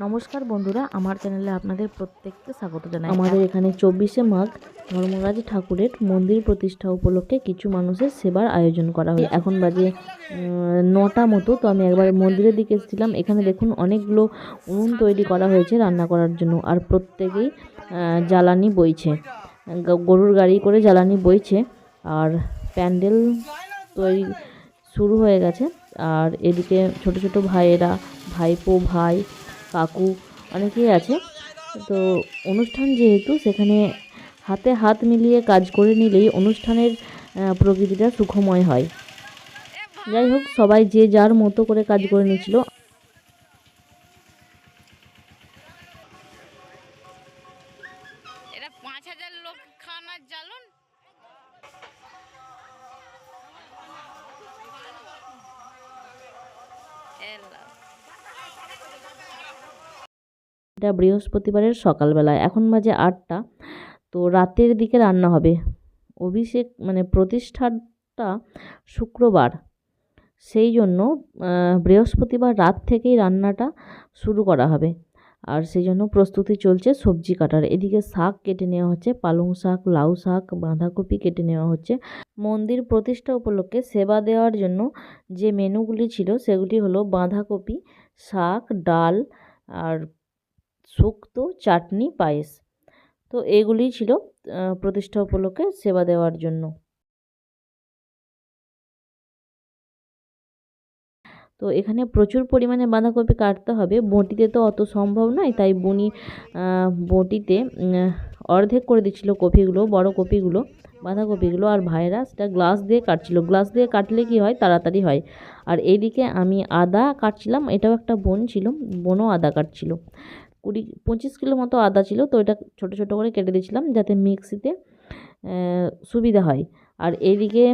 নমস্কার বন্ধুরা, আমার চ্যানেলে আপনাদের প্রত্যেককে স্বাগত জানাই। আমাদের এখানে 24শে মাঘ ধর্মরাজ ঠাকুরের মন্দির প্রতিষ্ঠা উপলক্ষে কিছু মানুষের সেবার আয়োজন করা হয়। এখন বাজে 9টা মতো। তো আমি একবার মন্দিরের দিকে এসেছিলাম। এখানে দেখুন অনেকগুলো উনুন তৈরি করা হয়েছে রান্না করার জন্য, আর প্রত্যেকেই জ্বালানি বইছে, গরুর গাড়ি করে জ্বালানি বইছে, আর প্যান্ডেল তৈরি শুরু হয়ে গেছে। আর এদিকে ছোট ছোট ভাইয়েরা, ভাইপো, ভাই, কাকু অনেকেই আছে। তো অনুষ্ঠান যেহেতু, সেখানে হাতে হাত মিলিয়ে কাজ করে নিলেই অনুষ্ঠানের প্রকৃতিটা সুখময় হয়। যাই হোক, সবাই যে যার মতো করে কাজ করে নিয়েছিল। এটা 5000 লোক খানার জ্বালন। এটা বৃহস্পতিবারের সকালবেলায়, এখন বাজে 8টা। তো রাতের দিকে রান্না হবে। অভিষেক মানে প্রতিষ্ঠাটা শুক্রবার, সেই জন্য বৃহস্পতিবার রাত থেকেই রান্নাটা শুরু করা হবে। আর সেই জন্য প্রস্তুতি চলছে সবজি কাটার। এদিকে শাক কেটে নেওয়া হচ্ছে, পালং শাক, লাউ শাক, বাঁধাকপি কেটে নেওয়া হচ্ছে। মন্দির প্রতিষ্ঠা উপলক্ষে সেবা দেওয়ার জন্য যে মেনুগুলি ছিল সেগুলি হলো বাঁধাকপি, শাক, ডাল, আর শুক্তো, চাটনি, পায়েস। তো এগুলিই ছিল প্রতিষ্ঠা উপলক্ষে সেবা দেওয়ার জন্য। তো এখানে প্রচুর পরিমাণে বাঁধাকপি কাটতে হবে। বঁটিতে তো অত সম্ভব নয়, তাই বঁটিতে অর্ধেক করে দিচ্ছিল কপিগুলো, বড় কপিগুলো, বাঁধাকপিগুলো। আর ভাইরা সেটা গ্লাস দিয়ে কাটছিল। গ্লাস দিয়ে কাটলে কি হয়, তাড়াতাড়ি হয়। আর এইদিকে আমি আদা কাটছিলাম। এটাও একটা বোন ছিল, বোনও আদা কাটছিল। 20-25 কিলো মতো আদা ছিল। তো এটা ছোট ছোট করে কেটে দিয়েছিলাম যাতে মিক্সিতে সুবিধা হয়। আর এইদিকে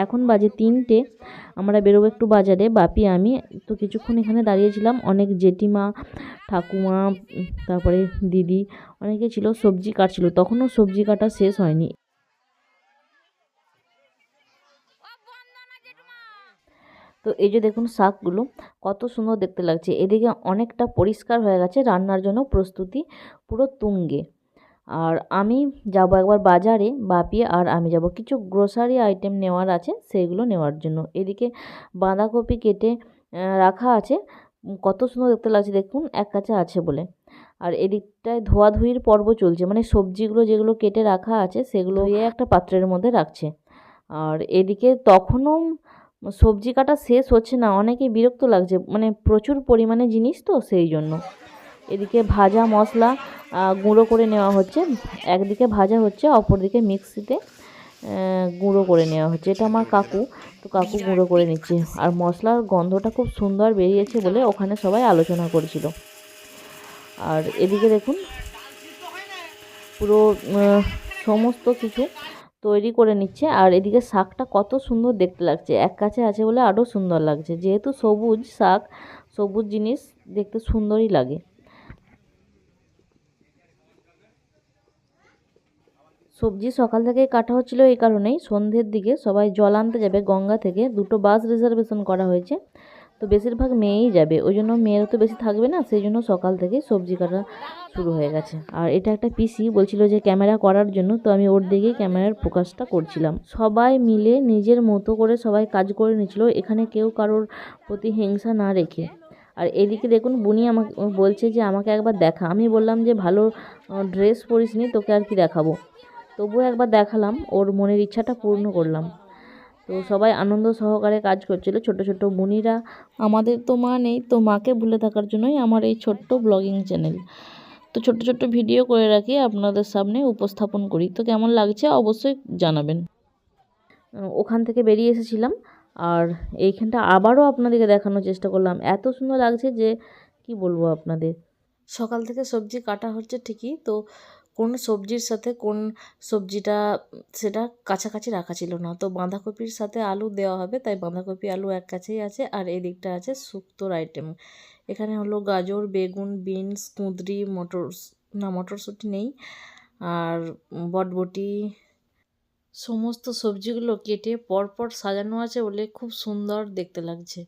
এখন বাজে 3টে। আমরা বেরোবো একটু বাজারে, বাপি আমি। তো কিছুক্ষণ এখানে দাঁড়িয়েছিলাম। অনেক জেঠিমা, ঠাকুমা, তারপরে দিদি অনেকে ছিল, সবজি কাটছিল। তখনও সবজি কাটা শেষ হয়নি। তো এই যে দেখুন শাকগুলো কত সুন্দর দেখতে লাগছে। এদিকে অনেকটা পরিষ্কার হয়ে গেছে, রান্নার জন্য প্রস্তুতি পুরো তুঙ্গে। আর আমি যাব একবার বাজারে, বাপি আর আমি যাব কিছু গ্রোসারি আইটেম নেওয়ার আছে, সেইগুলো নেওয়ার জন্য। এদিকে বাঁধাকপি কেটে রাখা আছে, কত সুন্দর দেখতে লাগছে দেখুন, এক কাছে আছে বলে। আর এদিকটায় ধোয়াধুয়ির পর্ব চলছে, মানে সবজিগুলো যেগুলো কেটে রাখা আছে সেগুলো একটা পাত্রের মধ্যে রাখছে। আর এদিকে তখনও সবজি কাটা শেষ হচ্ছে না, অনেকেই বিরক্ত লাগছে, মানে প্রচুর পরিমাণে জিনিস তো সেই জন্য। এদিকে ভাজা মশলা গুঁড়ো করে নেওয়া হচ্ছে। একদিকে ভাজা হচ্ছে, অপরদিকে মিক্সিতে গুঁড়ো করে নেওয়া হচ্ছে। এটা আমার কাকু, তো কাকু গুঁড়ো করে নিচ্ছে। আর মশলার গন্ধটা খুব সুন্দর বেরিয়েছে বলে ওখানে সবাই আলোচনা করেছিল। আর এদিকে দেখুন পুরো সমস্ত কিছু তৈরি করে নিচ্ছে। আর এদিকে শাকটা কত সুন্দর দেখতে লাগছে, এক কাছে আছে বলে আরও সুন্দর লাগছে। যেহেতু সবুজ শাক, সবুজ জিনিস দেখতে সুন্দরই লাগে। সবজি সকাল থেকে কাটা হচ্ছিল এই কারণেই, সন্ধ্যের দিকে সবাই জল আনতে যাবে গঙ্গা থেকে। 2টো বাস রিজার্ভেশন করা হয়েছে। তো বেশিরভাগ মেয়েই যাবে, ওই জন্য মেয়েরা তো বেশি থাকবে না, সেই জন্য সকাল থেকে সবজি কাটা শুরু হয়ে গেছে। আর এটা একটা পিসি বলছিল যে ক্যামেরা করার জন্য, তো আমি ওর দিকেই ক্যামেরার ফোকাসটা করছিলাম। সবাই মিলে নিজের মতো করে সবাই কাজ করে নিচ্ছিল, এখানে কেউ কারোর প্রতি হিংসা না রেখে। আর এদিকে দেখুন বুনি আমাকে বলছে যে আমাকে একবার দেখা। আমি বললাম যে ভালো ড্রেস পরিসনি, তোকে আর কি দেখাবো। তবুও একবার দেখালাম, ওর মনের ইচ্ছাটা পূর্ণ করলাম। তো সবাই আনন্দ সহকারে কাজ করছিল, ছোট ছোট বুনিরা। আমাদের তো মা নেই, তো মাকে ভুলে থাকার জন্যই আমার এই ছোট্ট ব্লগিং চ্যানেল। তো ছোট ছোট ভিডিও করে রাখি, আপনাদের সামনে উপস্থাপন করি। তো কেমন লাগছে অবশ্যই জানাবেন। ওখান থেকে বেরিয়ে এসেছিলাম, আর এইখানটা আবারও আপনাদেরকে দেখানোর চেষ্টা করলাম। এত সুন্দর লাগছে যে কি বলবো আপনাদের। সকাল থেকে সবজি কাটা হচ্ছে ঠিকই, তো কোন সবজির সাথে কোন সবজিটা সেটা কাছাকাছি রাখা ছিল না। তো বাঁধাকপির সাথে আলু দেওয়া হবে, তাই বাঁধাকপি আলু এক কাছেই আছে। আর এদিকটা আছে শুক্তোর আইটেম। এখানে হলো গাজর, বেগুন, বিনস, কুঁদরি, মটরশুঁটি নেই, আর বটবটি, সমস্ত সবজিগুলো কেটে পরপর সাজানো আছে বলে খুব সুন্দর দেখতে লাগছে।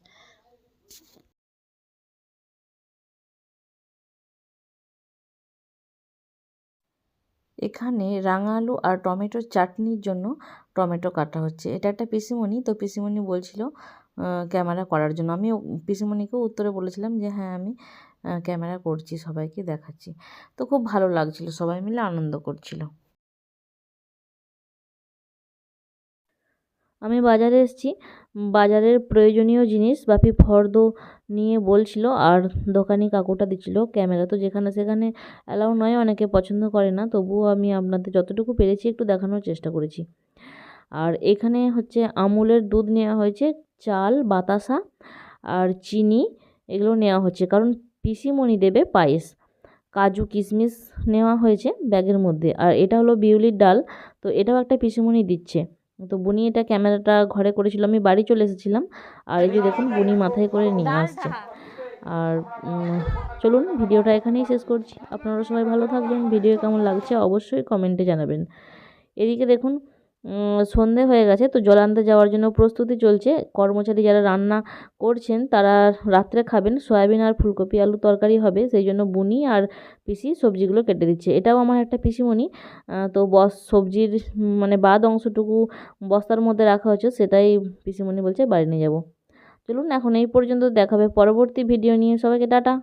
এখানে রাঙা আলু আর টমেটোর চাটনির জন্য টমেটো কাটা হচ্ছে। এটা একটা পিসিমণি, তো পিসিমণি বলছিল ক্যামেরা করার জন্য। আমি পিসিমণিকেও উত্তরে বলেছিলাম যে হ্যাঁ আমি ক্যামেরা করছি, সবাইকে দেখাচ্ছি। তো খুব ভালো লাগছিল, সবাই মিলে আনন্দ করছিল। আমি বাজারে এসেছি, বাজারের প্রয়োজনীয় জিনিস বাপি ফর্দ নিয়ে বলছিল, আর দোকানি কাকুটা দিচ্ছিল। ক্যামেরা তো যেখানে সেখানে অ্যালাউ নয়, অনেকে পছন্দ করে না, তবুও আমি আপনাদের যতটুকু পেরেছি একটু দেখানোর চেষ্টা করেছি। আর এখানে হচ্ছে আমুলের দুধ নেওয়া হয়েছে, চাল, বাতাসা আর চিনি এগুলো নেওয়া হচ্ছে, কারণ পিসিমণি দেবে পায়েস। কাজু কিশমিশ নেওয়া হয়েছে ব্যাগের মধ্যে। আর এটা হলো বিউলির ডাল, তো এটাও একটা পিসিমণি দিচ্ছে। তো বুনি এটা ক্যামেরাটা ঘরে করেছিল, আমি বাড়ি চলে এসেছিলাম। আর এই যে দেখুন বুনি মাথায় করে নিয়ে আসছে। আর চলুন ভিডিওটা এখানেই শেষ করছি। আপনারা সবাই ভালো থাকবেন। ভিডিও কেমন লাগছে অবশ্যই কমেন্টে জানাবেন। এদিকে দেখুন সন্ধে হয়ে গেছে, তো জল আনতে যাওয়ার জন্য প্রস্তুতি চলছে। কর্মচারী যারা রান্না করছেন তারা রাত্রে খাবেন, সয়াবিন আর ফুলকপি আলু তরকারি হবে, সেই জন্য বুনি আর পিসি সবজিগুলো কেটে দিচ্ছে। এটাও আমার একটা পিসিমণি। তো সবজির মানে বাদ অংশটুকু বস্তার মধ্যে রাখা হয়েছে, সেটাই পিসিমণি বলছে বাড়ি নিয়ে যাব। চলুন এখন এই পর্যন্ত, দেখাবে পরবর্তী ভিডিও নিয়ে। সবাইকে টাটা।